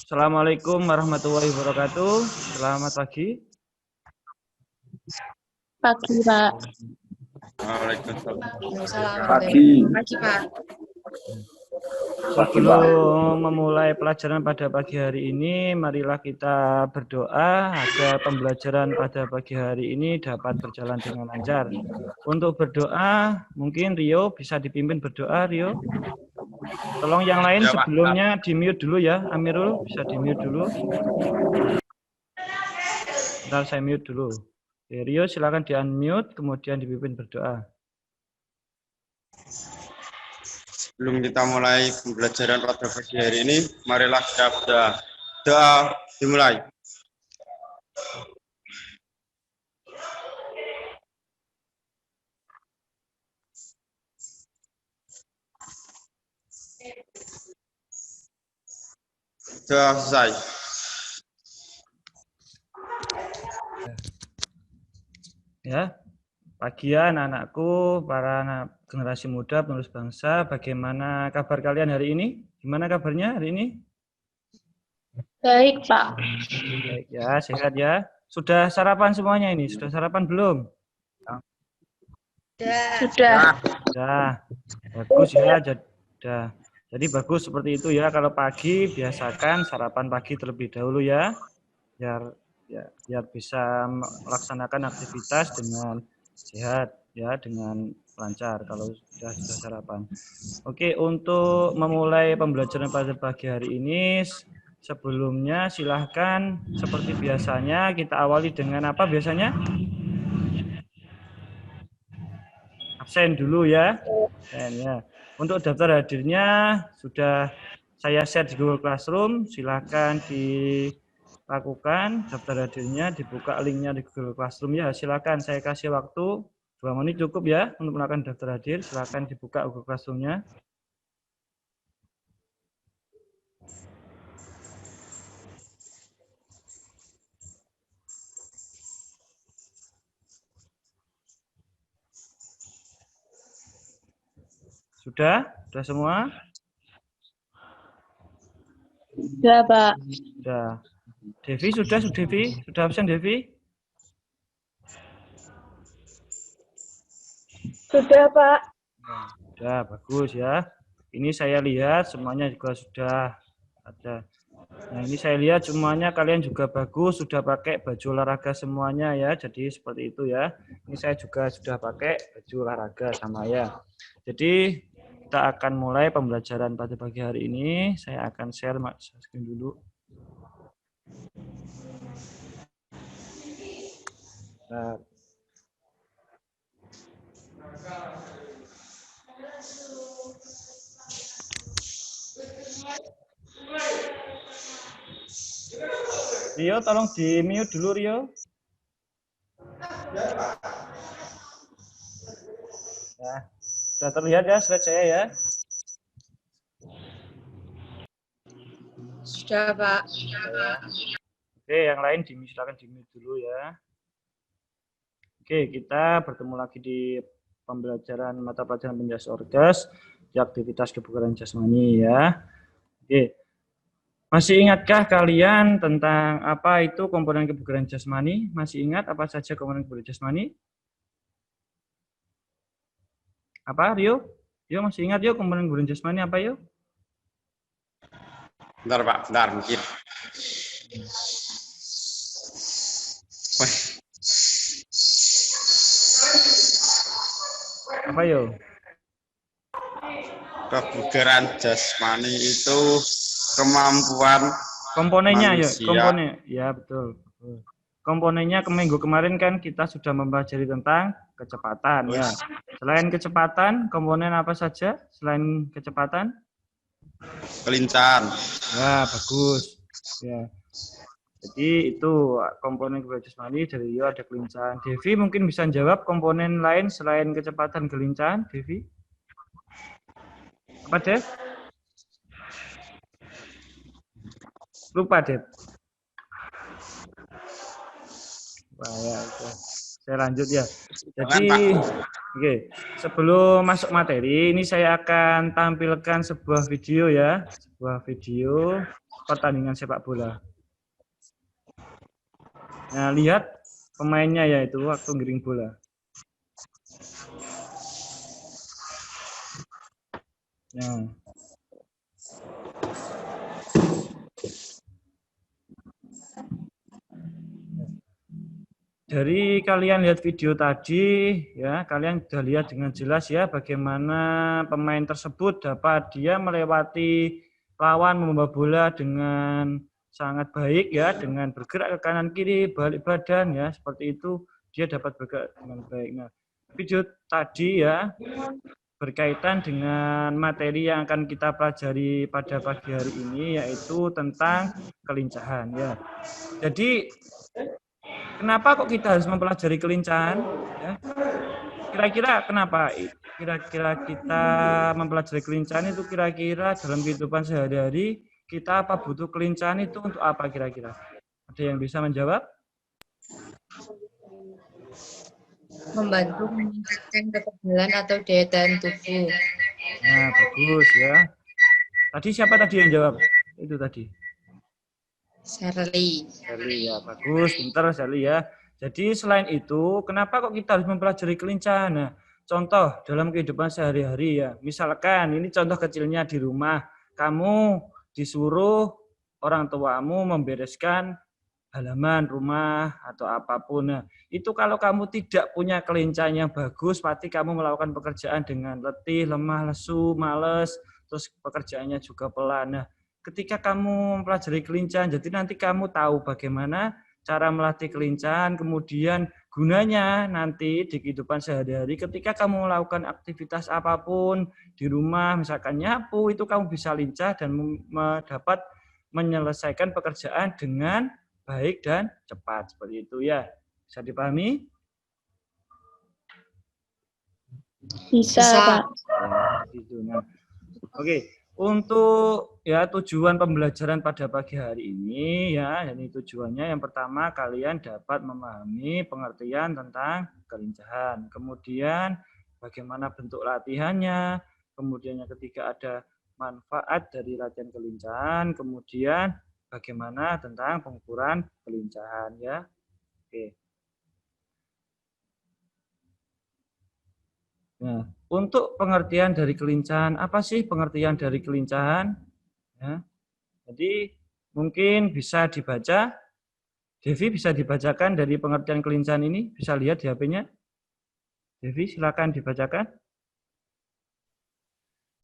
Assalamualaikum warahmatullahi wabarakatuh. Selamat pagi. Pagi, Pak. Waalaikumsalam. Pagi. Pagi, Pak. Sebelum memulai pelajaran pada pagi hari ini, marilah kita berdoa agar pembelajaran pada pagi hari ini dapat berjalan dengan lancar. Untuk berdoa, mungkin Rio bisa dipimpin berdoa, Rio. Tolong yang lain sebelumnya di-mute dulu ya, Amirul bisa di-mute dulu. Bentar saya mute dulu. Oke, Rio silakan di-unmute, kemudian dipimpin berdoa. Sebelum kita mulai pembelajaran pada pagi hari ini, marilah kita berdoa. Doa dimulai. Doa selesai. Ya, pagi ya anak-anakku, para anak generasi muda, penerus bangsa, bagaimana kabar kalian hari ini? Gimana kabarnya hari ini? Baik, Pak. Baik ya, sehat ya. Sudah sarapan semuanya ini? Sudah sarapan belum? Sudah. Sudah. Bagus ya, sudah. Jadi bagus seperti itu ya. Kalau pagi biasakan sarapan pagi terlebih dahulu ya, biar bisa melaksanakan aktivitas dengan sehat ya, dengan lancar kalau sudah sarapan. Oke, untuk memulai pembelajaran pada pagi hari ini, sebelumnya silahkan seperti biasanya kita awali dengan apa biasanya? Absen dulu ya. Absen ya. Untuk daftar hadirnya sudah saya share di Google Classroom, silahkan dilakukan daftar hadirnya, dibuka linknya di Google Classroom ya. Silahkan saya kasih waktu 2 menit cukup ya untuk melakukan daftar hadir. Silahkan dibuka Google Classroom-nya. Sudah? Sudah semua? Sudah, Pak. Sudah. Devi sudah, Devi? Sudah absen Devi? Sudah, Pak. Sudah, bagus ya. Ini saya lihat semuanya juga sudah ada. Nah, ini saya lihat semuanya kalian juga bagus, sudah pakai baju olahraga semuanya ya. Jadi seperti itu ya. Ini saya juga sudah pakai baju olahraga sama ya. Jadi kita akan mulai pembelajaran pada pagi hari ini. Saya akan share screen dulu. Nah. Rio, tolong di-mute dulu, Rio. Nah, sudah terlihat ya slide saya ya? Sudah, Pak. Oke, yang lain silakan di-mute dulu ya. Oke, kita bertemu lagi di pembelajaran mata pelajaran penjelas orgas di aktivitas kebugaran jasmani ya. Oke. Masih ingatkah kalian tentang apa itu komponen kebugaran jasmani? Masih ingat apa saja komponen kebugaran jasmani? Apa, Rio? Rio masih ingat yuk komponen kebugaran jasmani apa yuk? Bentar, Pak. Bentar, mungkin. Apa yuk? Kebugaran jasmani itu kemampuan Komponennya ya, manusia. komponen. Ya, betul. Komponennya minggu kemarin kan kita sudah mempelajari tentang kecepatan ya. Selain kecepatan, komponen apa saja selain kecepatan? Kelincahan. Ya, bagus. Ya. Jadi itu komponen kebugaran jasmani dari Rio ada kelincahan. Devi mungkin bisa jawab komponen lain selain kecepatan kelincahan, Devi? Apa, Dev? Lupa, Dev. Wah, ya, saya lanjut ya. Jadi Oke, sebelum masuk materi, ini saya akan tampilkan sebuah video ya, sebuah video pertandingan sepak bola. Nah, lihat pemainnya yaitu waktu giring bola. Nah, dari kalian lihat video tadi, ya kalian sudah lihat dengan jelas ya bagaimana pemain tersebut dapat dia melewati lawan membawa bola dengan sangat baik ya, dengan bergerak ke kanan kiri, balik badan ya, seperti itu dia dapat bergerak dengan baik. Nah, video tadi ya berkaitan dengan materi yang akan kita pelajari pada pagi hari ini yaitu tentang kelincahan ya. Jadi kenapa kok kita harus mempelajari kelincahan? Ya. Kira-kira kenapa? Kira-kira kita mempelajari kelincahan itu kira-kira dalam kehidupan sehari-hari kita apa butuh kelincahan itu untuk apa kira-kira? Ada yang bisa menjawab? Membantu meningkatkan kekebalan atau daya tahan tubuh. Nah, bagus ya. Tadi siapa tadi yang jawab? Itu tadi. Shirley. Sally ya, bagus, pintar Sally ya. Jadi selain itu, kenapa kok kita harus mempelajari kelincahan? Nah, contoh dalam kehidupan sehari-hari ya. Misalkan ini contoh kecilnya di rumah, kamu disuruh orang tuamu membereskan halaman rumah atau apapun. Nah, itu kalau kamu tidak punya kelincahan yang bagus, pasti kamu melakukan pekerjaan dengan letih, lemah, lesu, males, terus pekerjaannya juga pelan. Nah, ketika kamu mempelajari kelincahan, jadi nanti kamu tahu bagaimana cara melatih kelincahan, kemudian gunanya nanti di kehidupan sehari-hari ketika kamu melakukan aktivitas apapun di rumah, misalkan nyapu, itu kamu bisa lincah dan dapat menyelesaikan pekerjaan dengan baik dan cepat. Seperti itu ya. Bisa dipahami? Bisa, Bisa. Pak. Ya, itu. Nah, oke, untuk ya tujuan pembelajaran pada pagi hari ini ya, ini tujuannya yang pertama kalian dapat memahami pengertian tentang kelincahan. Kemudian bagaimana bentuk latihannya, kemudian yang ketiga ada manfaat dari latihan kelincahan, kemudian bagaimana tentang pengukuran kelincahan ya. Oke. Nah, untuk pengertian dari kelincahan, apa sih pengertian dari kelincahan? Ya, jadi mungkin bisa dibaca, Devi bisa dibacakan dari pengertian kelincahan ini, bisa lihat di HP-nya. Devi, silakan dibacakan.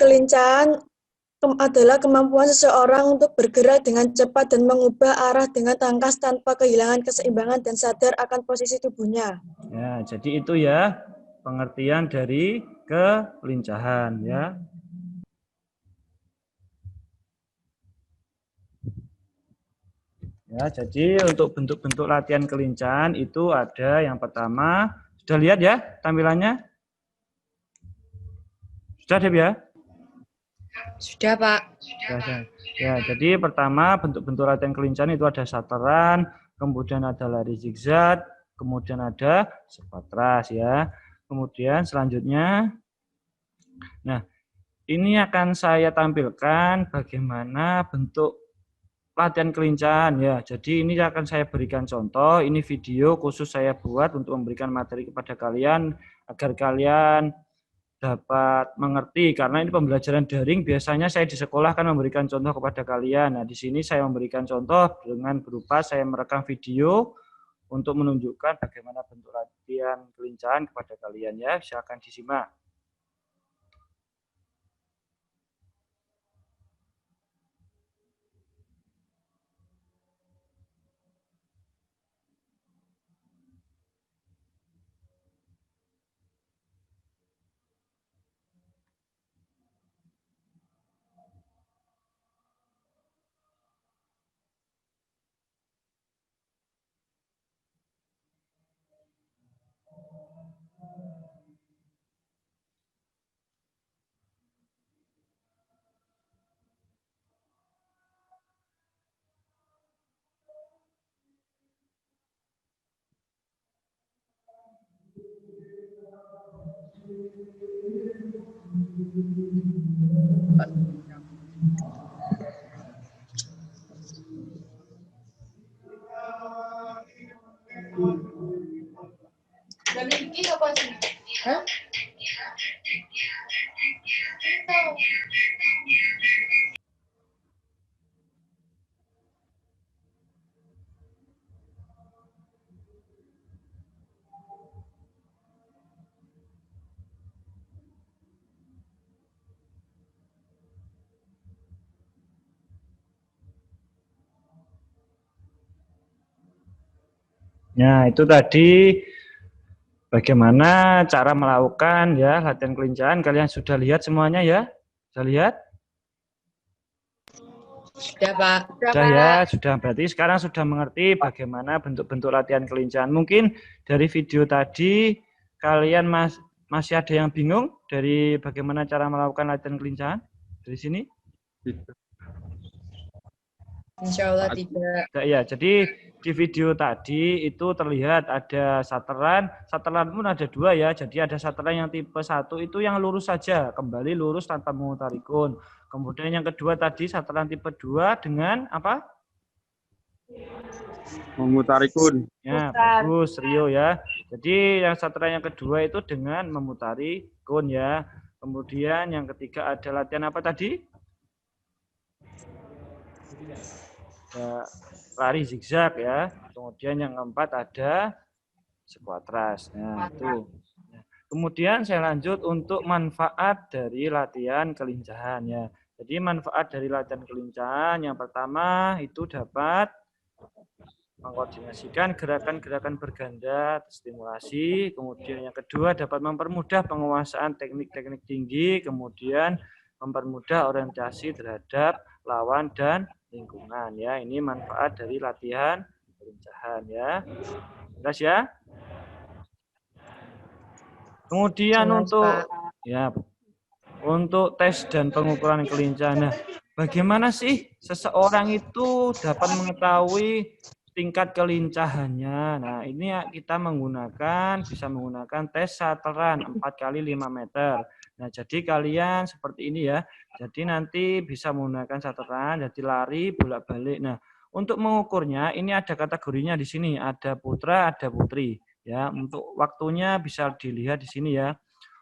Kelincahan adalah kemampuan seseorang untuk bergerak dengan cepat dan mengubah arah dengan tangkas tanpa kehilangan keseimbangan dan sadar akan posisi tubuhnya. Ya, jadi itu ya pengertian dari kelincahan ya. Ya, jadi untuk bentuk-bentuk latihan kelincahan itu ada yang pertama, sudah lihat ya tampilannya? Sudah Dev ya? Sudah, Pak. Ya, jadi pertama bentuk-bentuk latihan kelincahan itu ada shuttleran, kemudian ada lari zigzag, kemudian ada sepat ya. Kemudian selanjutnya, nah ini akan saya tampilkan bagaimana bentuk latihan kelincahan ya. Jadi ini akan saya berikan contoh, ini video khusus saya buat untuk memberikan materi kepada kalian agar kalian dapat mengerti karena ini pembelajaran daring biasanya saya di sekolah kan memberikan contoh kepada kalian. Nah, di sini saya memberikan contoh dengan berupa saya merekam video untuk menunjukkan bagaimana bentuk latihan kelincahan kepada kalian ya. Silakan disimak. Hah? Nah, itu tadi bagaimana cara melakukan ya latihan kelincahan. Kalian sudah lihat semuanya ya? Sudah lihat? Sudah, Pak. Sudah ya, sudah. Berarti sekarang sudah mengerti bagaimana bentuk-bentuk latihan kelincahan. Mungkin dari video tadi kalian masih ada yang bingung dari bagaimana cara melakukan latihan kelincahan dari sini? Insya Allah tidak. Ya, jadi di video tadi itu terlihat ada satelan pun ada dua ya. Jadi ada satelan yang tipe 1 itu yang lurus saja, kembali lurus tanpa memutar ikun. Kemudian yang kedua tadi satelan tipe 2 dengan apa? Memutar ikun. Ya, bagus Rio ya. Jadi yang satelan yang kedua itu dengan memutari ikun ya. Kemudian yang ketiga ada latihan apa tadi? Ya, lari zigzag ya. Kemudian yang keempat ada squat thrust. Nah, itu. Kemudian saya lanjut untuk manfaat dari latihan kelincahan ya. Jadi manfaat dari latihan kelincahan yang pertama itu dapat mengkoordinasikan gerakan-gerakan berganda stimulasi. Kemudian yang kedua dapat mempermudah penguasaan teknik-teknik tinggi. Kemudian mempermudah orientasi terhadap lawan dan lingkungan ya. Ini manfaat dari latihan kelincahan ya. Jelas ya? Kemudian Jelas, untuk tes dan pengukuran kelincahan. Nah, bagaimana sih seseorang itu dapat mengetahui tingkat kelincahannya? Nah, ini kita bisa menggunakan tes satelan 4x5 meter. Nah, jadi kalian seperti ini ya. Jadi nanti bisa menggunakan satelan, jadi lari bolak-balik. Nah, untuk mengukurnya ini ada kategorinya di sini, ada putra, ada putri. Ya, untuk waktunya bisa dilihat di sini ya.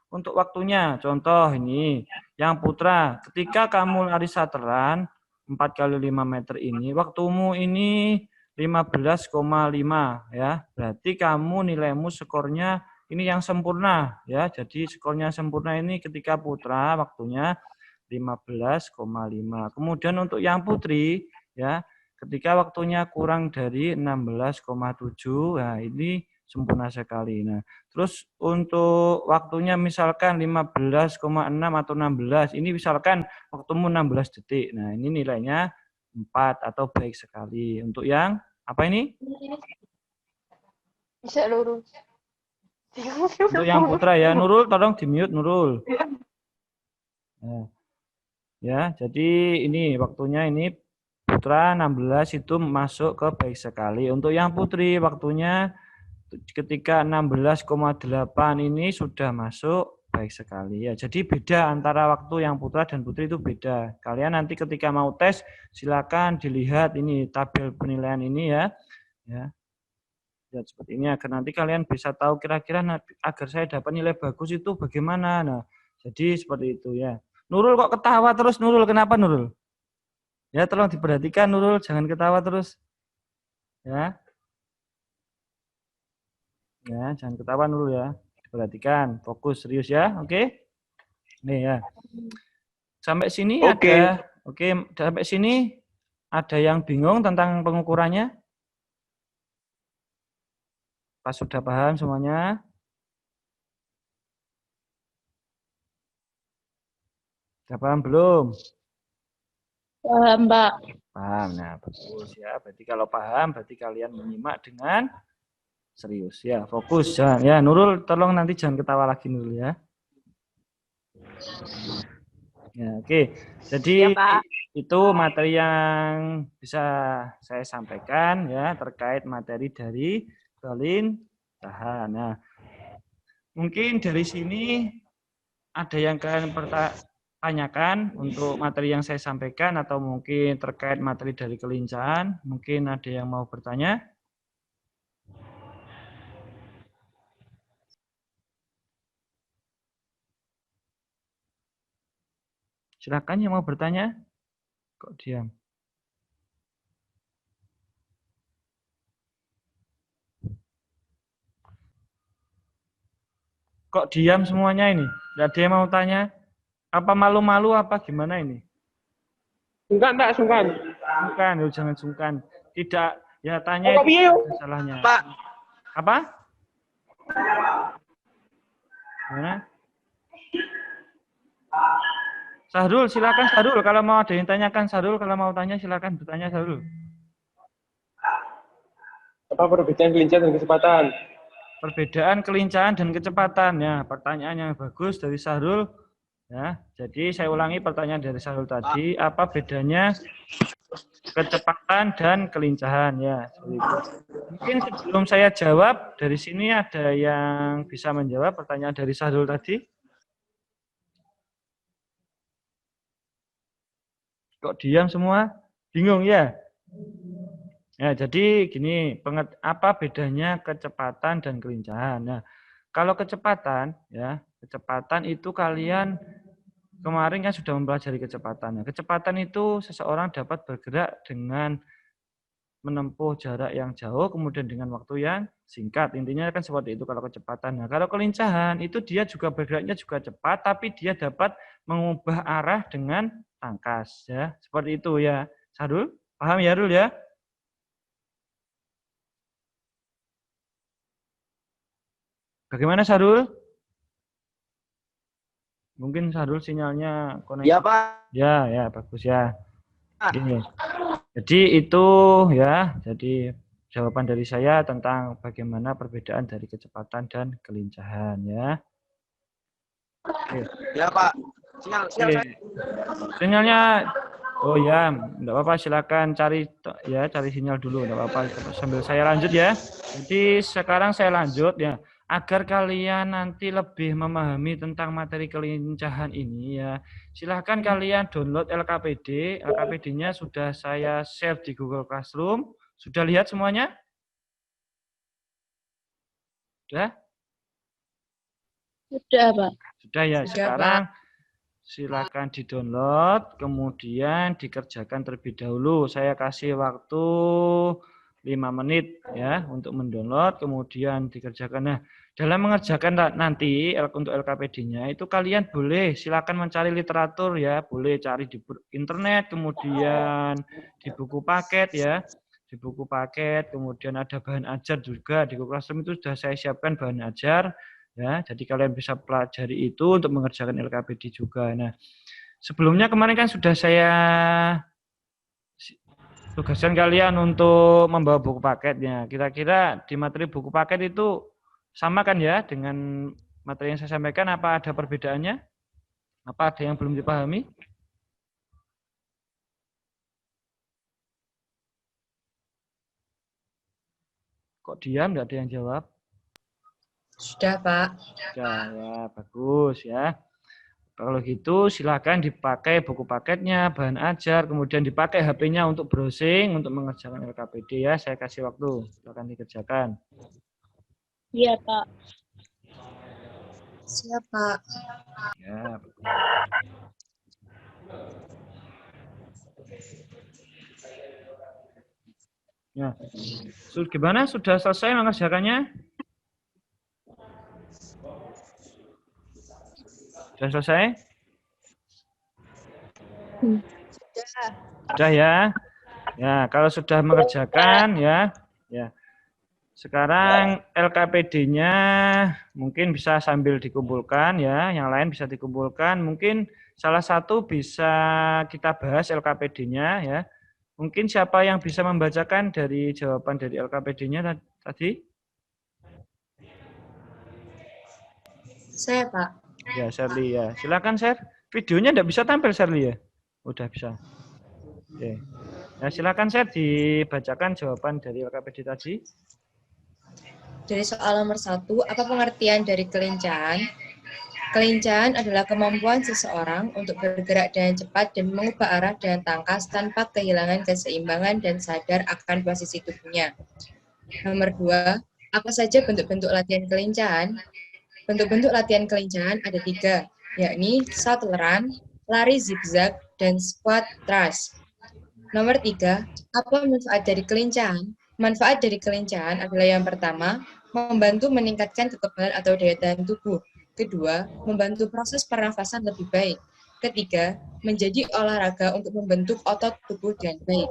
Untuk waktunya, contoh ini, yang putra, ketika kamu lari satelan 4x5 meter ini, waktumu ini 15,5 ya. Berarti kamu nilaimu skornya ini yang sempurna ya. Jadi skornya sempurna ini ketika putra waktunya 15,5. Kemudian untuk yang putri ya, ketika waktunya kurang dari 16,7, nah ini sempurna sekali. Nah, terus untuk waktunya misalkan 15,6 atau 16, ini misalkan waktumu 16 detik. Nah, ini nilainya 4 atau baik sekali. Untuk yang apa ini? Bisa lurus. Untuk yang putra ya, Nurul tolong di-mute Nurul. Nah, ya, jadi ini waktunya ini putra 16 itu masuk ke baik sekali. Untuk yang putri waktunya ketika 16,8 ini sudah masuk baik sekali ya. Jadi beda antara waktu yang putra dan putri itu beda. Kalian nanti ketika mau tes silakan dilihat ini tabel penilaian ini ya. Ya. Lihat seperti ini agar nanti kalian bisa tahu kira-kira agar saya dapat nilai bagus itu bagaimana. Nah, jadi seperti itu ya. Nurul kok ketawa terus Nurul? Kenapa Nurul? Ya, tolong diperhatikan Nurul, jangan ketawa terus. Ya. Ya, jangan ketawa dulu ya. Perhatikan, fokus, serius ya. Oke? Nih ya. Sampai sini ada. Oke, sampai sini ada yang bingung tentang pengukurannya? Pas sudah paham semuanya? Sudah paham belum? Paham, Pak. Paham. Nah, bagus ya. Berarti kalau paham, berarti kalian menyimak dengan serius ya, fokus ya. Nurul tolong nanti jangan ketawa lagi Nurul ya. Ya, oke. Jadi ya, itu materi yang bisa saya sampaikan ya terkait materi dari kelincahan. Nah, mungkin dari sini ada yang kalian tanyakan untuk materi yang saya sampaikan atau mungkin terkait materi dari kelincahan. Mungkin ada yang mau bertanya? Silakan yang mau bertanya. Kok diam? Kok diam semuanya ini? Tidak ada yang mau tanya? Apa malu-malu apa gimana ini? Sungkan, Pak, sungkan. Bukan, jangan sungkan. Tidak, ya tanya Kok piye, itu salahnya. Pak? Apa? Gimana? Sahrul, silakan Sahrul. Kalau mau ada yang tanyakan Sahrul, kalau mau tanya silakan bertanya Sahrul. Apa perbedaan kelincahan dan kecepatan? Perbedaan kelincahan dan kecepatan. Ya, pertanyaan yang bagus dari Sahrul. Ya, jadi saya ulangi pertanyaan dari Sahrul tadi. Apa bedanya kecepatan dan kelincahan? Ya, seperti itu. Mungkin sebelum saya jawab, dari sini ada yang bisa menjawab pertanyaan dari Sahrul tadi? Kok diam semua? Bingung ya? Ya, jadi gini, apa bedanya kecepatan dan kelincahan? Nah, kalau kecepatan, ya, kecepatan itu kalian kemarin kan sudah mempelajari kecepatan. Nah, kecepatan itu seseorang dapat bergerak dengan menempuh jarak yang jauh, kemudian dengan waktu yang singkat. Intinya kan seperti itu kalau kecepatan. Nah, kalau kelincahan itu dia juga bergeraknya juga cepat, tapi dia dapat mengubah arah dengan tangkas. Ya, seperti itu ya. Sarul, paham ya Rul ya? Bagaimana Sarul? Mungkin Sarul sinyalnya koneksi. Ya, Pak. Ya, ya bagus ya. Oke. Jadi itu ya, jadi jawaban dari saya tentang bagaimana perbedaan dari kecepatan dan kelincahan ya. Oke. Ya, Pak. Sinyal Oke. Sinyalnya, oh ya, enggak apa-apa, silakan cari sinyal dulu, enggak apa-apa sambil saya lanjut ya. Jadi sekarang saya lanjut ya. Agar kalian nanti lebih memahami tentang materi kelincahan ini ya, silahkan kalian download LKPD. LKPD-nya sudah saya share di Google Classroom. Sudah lihat semuanya? Sudah? Sudah, Pak. Sudah ya. Sudah, Sekarang silakan di-download, kemudian dikerjakan terlebih dahulu. Saya kasih waktu 5 menit ya untuk mendownload, kemudian dikerjakan. Nah, dalam mengerjakan nanti untuk LKPD-nya itu kalian boleh silakan mencari literatur ya, boleh cari di internet, kemudian di buku paket ya, di buku paket, kemudian ada bahan ajar juga di Google Classroom itu sudah saya siapkan bahan ajar ya, jadi kalian bisa pelajari itu untuk mengerjakan LKPD juga. Nah, sebelumnya kemarin kan sudah saya tugaskan kalian untuk membawa buku paketnya. Kira-kira di materi buku paket itu sama kan ya dengan materi yang saya sampaikan? Apa ada perbedaannya? Apa ada yang belum dipahami? Kok diam? Tidak ada yang jawab. Sudah, Pak. Sudah, ya bagus ya. Kalau gitu silakan dipakai buku paketnya, bahan ajar, kemudian dipakai HP-nya untuk browsing, untuk mengerjakan LKPD ya. Saya kasih waktu, silakan dikerjakan. Iya, Pak. Siap, Pak. Ya, bagus. Ya. Gimana? Sudah selesai mengerjakannya? Sudah selesai? Sudah ya. Ya, kalau sudah mengerjakan ya. Sekarang LKPD-nya mungkin bisa sambil dikumpulkan ya, yang lain bisa dikumpulkan. Mungkin salah satu bisa kita bahas LKPD-nya ya. Mungkin siapa yang bisa membacakan dari jawaban dari LKPD-nya tadi? Saya, Pak. Ya, Sherly ya. Silakan share. Videonya enggak bisa tampil Sherly ya? Udah bisa. Oke. Nah, silakan share dibacakan jawaban dari LKPD tadi. Dari soal nomor 1, apa pengertian dari kelincahan? Kelincahan adalah kemampuan seseorang untuk bergerak dengan cepat dan mengubah arah dengan tangkas tanpa kehilangan keseimbangan dan sadar akan posisi tubuhnya. Nomor 2, apa saja bentuk-bentuk latihan kelincahan? Bentuk-bentuk latihan kelincahan ada 3, yakni shuttle run, lari zigzag, dan squat thrust. Nomor 3, apa manfaat dari kelincahan? Manfaat dari kelincahan adalah yang pertama, membantu meningkatkan kekebalan atau daya tahan tubuh. Kedua, membantu proses pernafasan lebih baik. Ketiga, menjadi olahraga untuk membentuk otot tubuh dengan baik.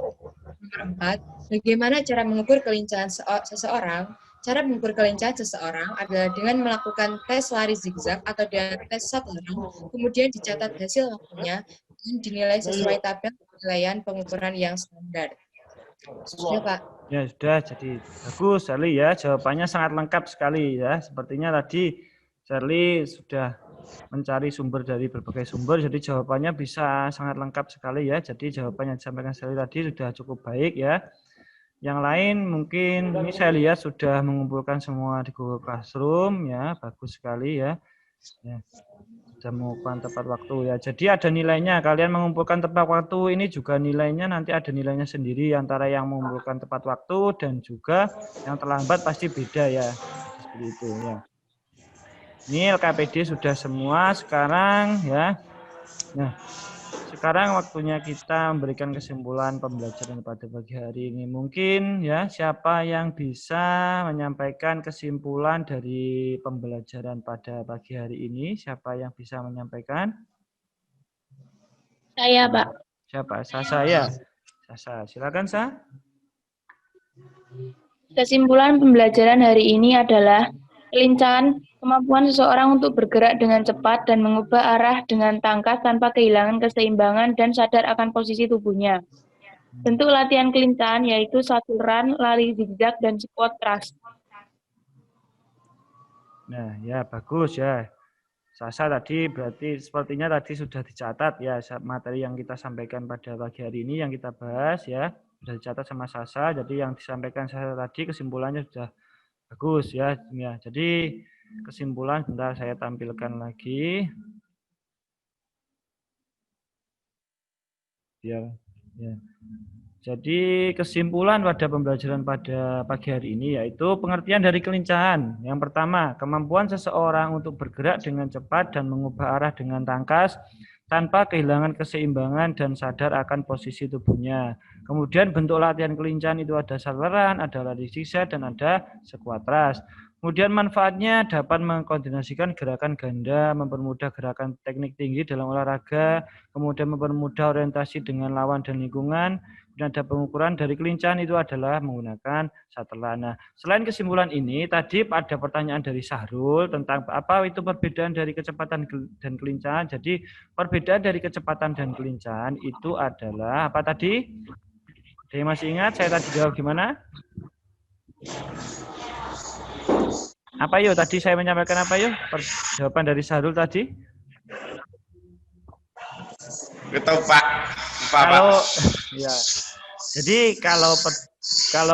Nomor 4, bagaimana cara mengukur kelincahan seseorang? Cara mengukur kelincahan seseorang adalah dengan melakukan tes lari zigzag atau dengan tes shuttle run, kemudian dicatat hasil waktunya dan dinilai sesuai tabel penilaian pengukuran yang standar. Sudah, Pak. Ya sudah, jadi bagus Sherly ya, jawabannya sangat lengkap sekali ya. Sepertinya tadi Sherly sudah mencari sumber dari berbagai sumber, jadi jawabannya bisa sangat lengkap sekali ya. Jadi jawaban yang disampaikan Sherly tadi sudah cukup baik ya. Yang lain mungkin ini saya lihat sudah mengumpulkan semua di Google Classroom ya, bagus sekali ya. Ya. Sudah mengumpulkan tepat waktu ya. Jadi ada nilainya. Kalian mengumpulkan tepat waktu ini juga nilainya nanti ada nilainya sendiri antara yang mengumpulkan tepat waktu dan juga yang terlambat pasti beda ya. Seperti itu ya. Ini LKPD sudah semua sekarang ya. Nah, sekarang waktunya kita memberikan kesimpulan pembelajaran pada pagi hari ini. Mungkin ya siapa yang bisa menyampaikan kesimpulan dari pembelajaran pada pagi hari ini? Siapa yang bisa menyampaikan? Saya, Pak. Siapa? Sasa ya. Sasa, silakan Sa. Kesimpulan pembelajaran hari ini adalah kelincahan kemampuan seseorang untuk bergerak dengan cepat dan mengubah arah dengan tangkas tanpa kehilangan keseimbangan dan sadar akan posisi tubuhnya. Bentuk latihan kelincahan yaitu shuttle run, lari zigzag, dan squat thrust. Nah, ya bagus ya. Sasa tadi berarti sepertinya tadi sudah dicatat ya materi yang kita sampaikan pada pagi hari ini yang kita bahas ya. Sudah dicatat sama Sasa. Jadi yang disampaikan Sasa tadi kesimpulannya sudah bagus ya. Jadi kesimpulan bentar saya tampilkan lagi. Biar ya. Jadi kesimpulan pada pembelajaran pada pagi hari ini yaitu pengertian dari kelincahan. Yang pertama, kemampuan seseorang untuk bergerak dengan cepat dan mengubah arah dengan tangkas tanpa kehilangan keseimbangan dan sadar akan posisi tubuhnya. Kemudian bentuk latihan kelincahan itu ada shuttle run, ada lari zigzag, dan ada squat thrust. Kemudian manfaatnya dapat mengkoordinasikan gerakan ganda, mempermudah gerakan teknik tinggi dalam olahraga, kemudian mempermudah orientasi dengan lawan dan lingkungan. Dan ada pengukuran dari kelincahan itu adalah menggunakan shuttle run. Nah, selain kesimpulan ini, tadi ada pertanyaan dari Sahrul tentang apa itu perbedaan dari kecepatan dan kelincahan. Jadi perbedaan dari kecepatan dan kelincahan itu adalah apa tadi? Ada yang masih ingat? Saya tadi jawab gimana? Apa yuk? Tadi saya menyampaikan apa yuk? Jawaban dari Sahrul tadi? Betul Pak. Kalau ya. Jadi kalau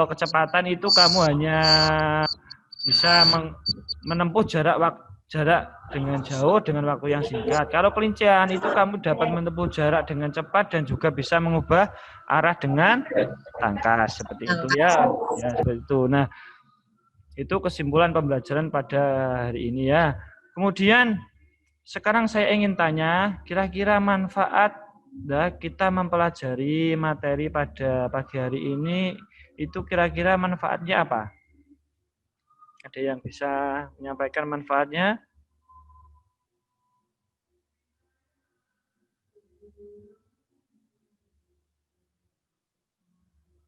kecepatan itu kamu hanya bisa menempuh jarak dengan jauh dengan waktu yang singkat. Kalau kelincahan itu kamu dapat menempuh jarak dengan cepat dan juga bisa mengubah arah dengan tangkas seperti itu ya. Ya seperti itu. Nah, itu kesimpulan pembelajaran pada hari ini ya. Kemudian sekarang saya ingin tanya, kira-kira manfaat kita mempelajari materi pada pagi hari ini itu kira-kira manfaatnya apa? Ada yang bisa menyampaikan manfaatnya?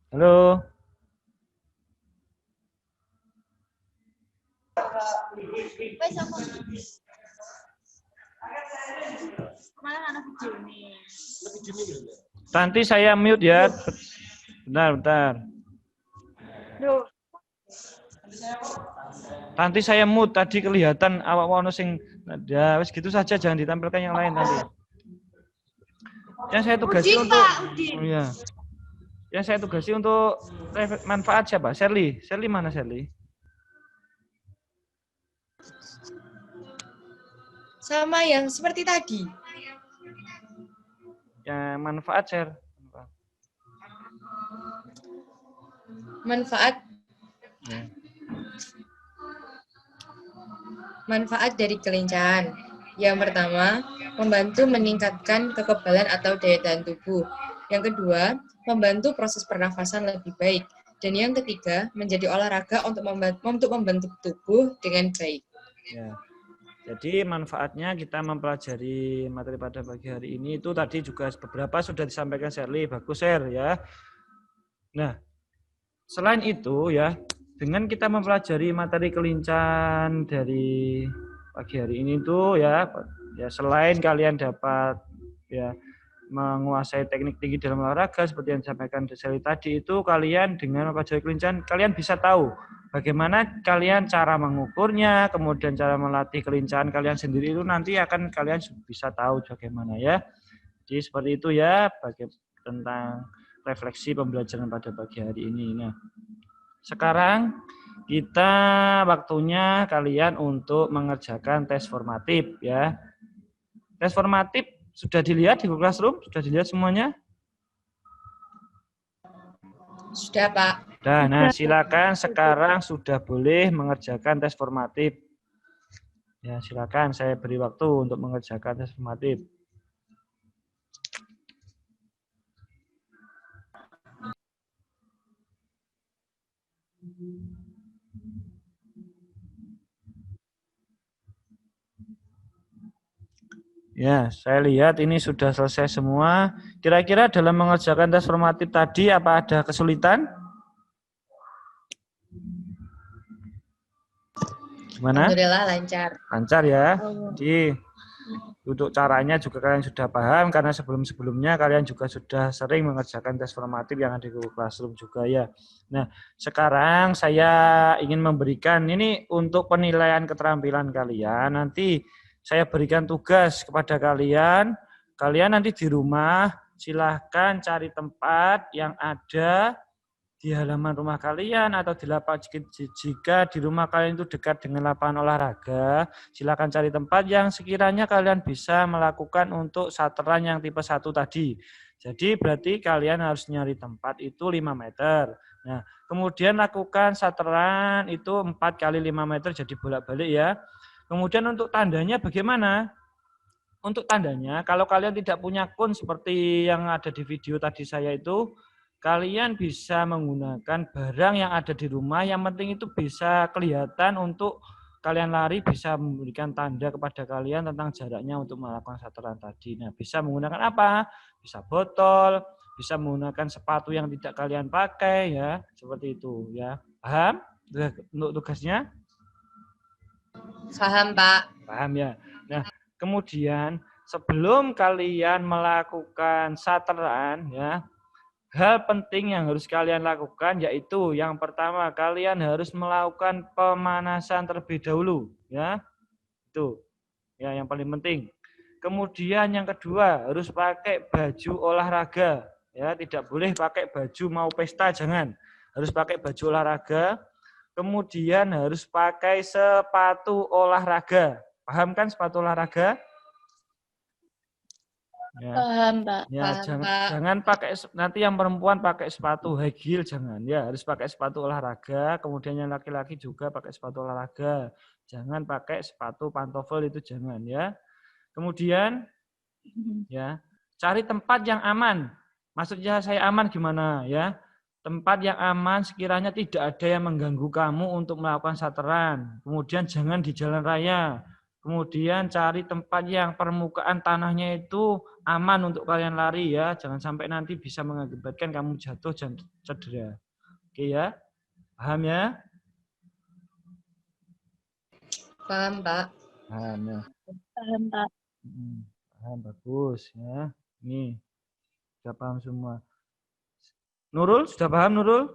Halo? Nanti saya mute ya. Bentar. Nanti saya mute, tadi kelihatan awak wono sing ya wis gitu saja, jangan ditampilkan yang lain nanti. Yang saya tugasi Yang saya tugasi untuk manfaat siapa? Sherly. Sherly mana Sherly? Sama yang seperti tadi. Ya, manfaat share. Manfaat Ya. Manfaat dari kelincahan. Yang pertama, membantu meningkatkan kekebalan atau daya tahan tubuh. Yang kedua, membantu proses pernafasan lebih baik. Dan yang ketiga, menjadi olahraga untuk membentuk tubuh dengan baik. Ya. Jadi manfaatnya kita mempelajari materi pada pagi hari ini itu tadi juga beberapa sudah disampaikan Shirley, bagus share ya. Nah, selain itu ya, dengan kita mempelajari materi kelincahan dari pagi hari ini tuh ya selain kalian dapat ya menguasai teknik tinggi dalam olahraga seperti yang disampaikan Shirley tadi, itu kalian dengan mempelajari kelincahan kalian bisa tahu bagaimana kalian cara mengukurnya, kemudian cara melatih kelincahan kalian sendiri itu nanti akan kalian bisa tahu bagaimana ya. Jadi seperti itu ya tentang refleksi pembelajaran pada pagi hari ini. Nah, sekarang kita waktunya kalian untuk mengerjakan tes formatif ya. Tes formatif sudah dilihat di Google Classroom? Sudah dilihat semuanya? Sudah, Pak. Nah, silakan sekarang sudah boleh mengerjakan tes formatif. Ya, silakan saya beri waktu untuk mengerjakan tes formatif. Ya, saya lihat ini sudah selesai semua. Kira-kira dalam mengerjakan tes formatif tadi apa ada kesulitan? Gimana? Alhamdulillah lancar. Lancar ya. Jadi untuk caranya juga kalian sudah paham karena sebelum-sebelumnya kalian juga sudah sering mengerjakan tes formatif yang ada di Google Classroom juga ya. Nah, sekarang saya ingin memberikan ini untuk penilaian keterampilan kalian. Nanti saya berikan tugas kepada kalian. Kalian nanti di rumah silahkan cari tempat yang ada di halaman rumah kalian atau di lapangan, jika di rumah kalian itu dekat dengan lapangan olahraga, silakan cari tempat yang sekiranya kalian bisa melakukan untuk sateran yang tipe 1 tadi. Jadi berarti kalian harus nyari tempat itu 5 meter. Nah, kemudian lakukan sateran itu 4 kali 5 meter jadi bolak-balik ya. Kemudian untuk tandanya bagaimana? Untuk tandanya, kalau kalian tidak punya kun seperti yang ada di video tadi saya itu, kalian bisa menggunakan barang yang ada di rumah, yang penting itu bisa kelihatan untuk kalian lari, bisa memberikan tanda kepada kalian tentang jaraknya untuk melakukan sateran tadi. Nah, bisa menggunakan apa? Bisa botol, bisa menggunakan sepatu yang tidak kalian pakai ya, seperti itu ya. Paham untuk tugasnya? Paham, Pak. Paham ya. Nah, kemudian sebelum kalian melakukan sateran ya, hal penting yang harus kalian lakukan yaitu yang pertama kalian harus melakukan pemanasan terlebih dahulu ya. Itu ya yang paling penting. Kemudian yang kedua harus pakai baju olahraga ya, tidak boleh pakai baju mau pesta, jangan. Harus pakai baju olahraga. Kemudian harus pakai sepatu olahraga. Paham kan sepatu olahraga? Ya. Paham, Pak. Ya, Paham, Pak. jangan pakai, nanti yang perempuan pakai sepatu high heel, jangan. Ya, harus pakai sepatu olahraga. Kemudian yang laki-laki juga pakai sepatu olahraga. Jangan pakai sepatu pantofel, itu jangan ya. Kemudian ya, cari tempat yang aman. Maksudnya saya aman gimana ya? Tempat yang aman sekiranya tidak ada yang mengganggu kamu untuk melakukan sateran. Kemudian jangan di jalan raya. Kemudian cari tempat yang permukaan tanahnya itu aman untuk kalian lari ya. Jangan sampai nanti bisa mengakibatkan kamu jatuh dan cedera. Oke ya? Paham ya? Paham, Pak. Paham ya. Paham, Pak. Paham, bagus ya. Nih, sudah paham semua. Nurul, sudah paham Nurul?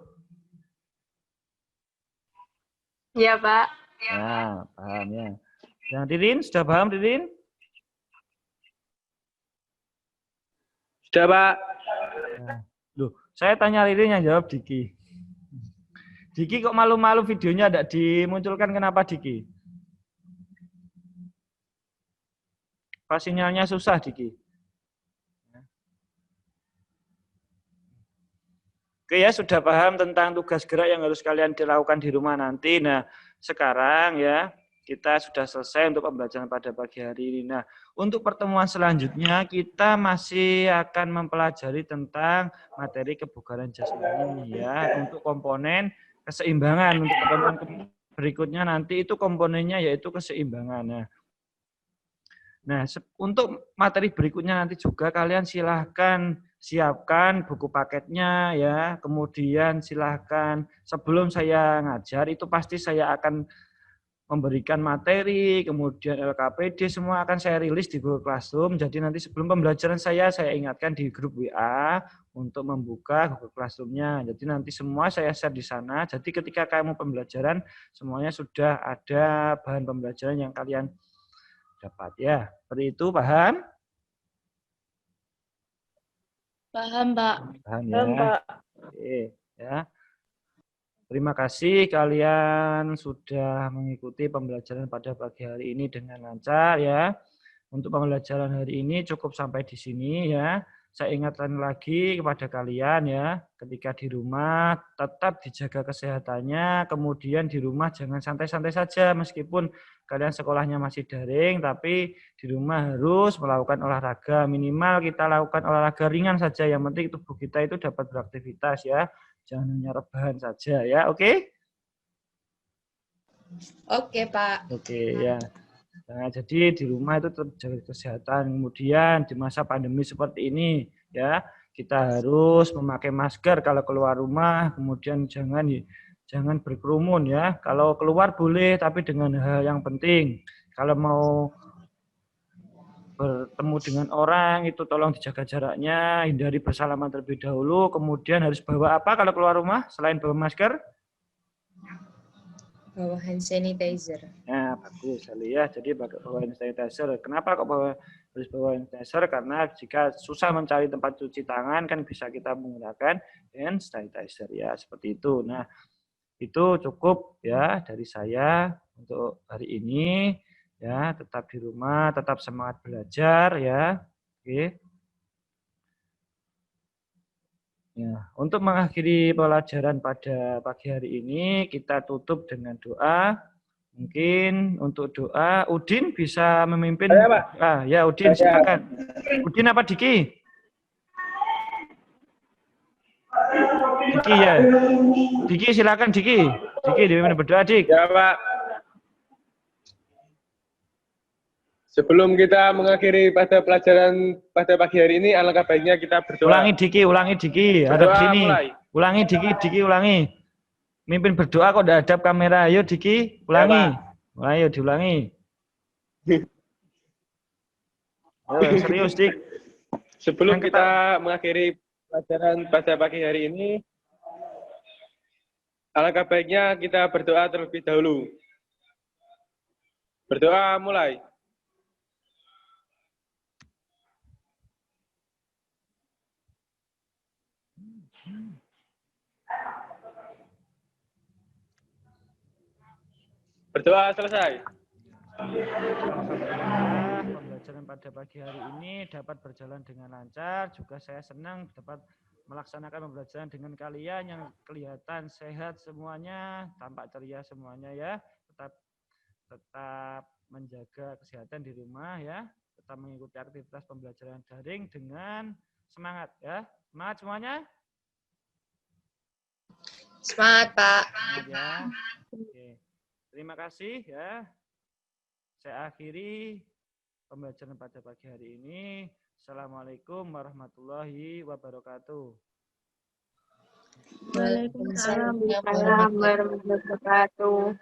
Iya, Pak. Ya, paham ya. Yang Ririn, sudah paham Ririn? Sudah, Pak. Ya. Loh, saya tanya Ririn yang jawab Diki. Diki kok malu-malu videonya tidak dimunculkan, kenapa Diki? Apa sinyalnya susah, Diki? Oke ya, sudah paham tentang tugas gerak yang harus kalian dilakukan di rumah nanti. Nah, sekarang ya, kita sudah selesai untuk pembelajaran pada pagi hari ini. Nah, untuk pertemuan selanjutnya, kita masih akan mempelajari tentang materi kebugaran jasmani ya, untuk komponen keseimbangan. Untuk pertemuan berikutnya nanti itu komponennya yaitu keseimbangan. Nah, untuk materi berikutnya nanti juga kalian silahkan siapkan buku paketnya ya. Kemudian silahkan sebelum saya ngajar itu pasti saya akan memberikan materi, kemudian LKPD semua akan saya rilis di Google Classroom. Jadi nanti sebelum pembelajaran saya ingatkan di grup WA untuk membuka Google Classroom-nya. Jadi nanti semua saya share di sana. Jadi ketika kamu pembelajaran semuanya sudah ada bahan pembelajaran yang kalian dapat ya. Seperti itu, paham? Paham, Pak. Paham ya. Oke, ya. Terima kasih kalian sudah mengikuti pembelajaran pada pagi hari ini dengan lancar ya. Untuk pembelajaran hari ini cukup sampai di sini ya. Saya ingatkan lagi kepada kalian ya, ketika di rumah tetap dijaga kesehatannya, kemudian di rumah jangan santai-santai saja meskipun kalian sekolahnya masih daring, tapi di rumah harus melakukan olahraga. Minimal kita lakukan olahraga ringan saja, yang penting tubuh kita itu dapat beraktivitas ya. Jangan hanya rebahan saja ya, oke? Oke, Pak. Oke ya. Nah, jadi di rumah itu tetap jaga kesehatan. Kemudian di masa pandemi seperti ini ya, kita harus memakai masker kalau keluar rumah. Kemudian jangan berkerumun ya. Kalau keluar boleh tapi dengan hal yang penting. Kalau mau bertemu dengan orang itu tolong dijaga jaraknya, hindari bersalaman terlebih dahulu. Kemudian harus bawa apa kalau keluar rumah selain bawa masker? Bawa hand sanitizer. Nah, bagus sekali ya. Jadi bawa hand sanitizer. Kenapa kok harus bawa hand sanitizer? Karena jika susah mencari tempat cuci tangan, kan bisa kita menggunakan hand sanitizer ya. Seperti itu. Nah, itu cukup ya dari saya untuk hari ini. Ya, tetap di rumah, tetap semangat belajar ya. Oke. Ya, untuk mengakhiri pelajaran pada pagi hari ini, kita tutup dengan doa. Mungkin untuk doa, Udin bisa memimpin. Saya, Pak. Ya, Udin silakan. Udin apa Diki? Diki ya. Diki silakan Diki. Diki dipimpin berdoa, Dik. Ya, Pak. Sebelum kita mengakhiri pada pelajaran pada pagi hari ini, alangkah baiknya kita berdoa. Ulangi Diki. Hadap sini. Ulangi Diki, ulangi. Mimpin berdoa kok udah hadap kamera. Ayo Diki, ulangi. Ya, Ayo diulangi. Ayo, serius Dik. Sebelum kita mengakhiri pelajaran pada pagi hari ini, alangkah baiknya kita berdoa terlebih dahulu. Berdoa mulai. Berdoa selesai. Pembelajaran pada pagi hari ini dapat berjalan dengan lancar. Juga saya senang dapat melaksanakan pembelajaran dengan kalian yang kelihatan sehat semuanya, tampak ceria semuanya ya. Tetap menjaga kesehatan di rumah ya. Tetap mengikuti aktivitas pembelajaran daring dengan semangat ya. Semangat semuanya. Semangat, Pak. Semangat ya. Oke. Terima kasih ya. Saya akhiri pembelajaran pada pagi hari ini. Assalamualaikum warahmatullahi wabarakatuh. Waalaikumsalam warahmatullahi wabarakatuh.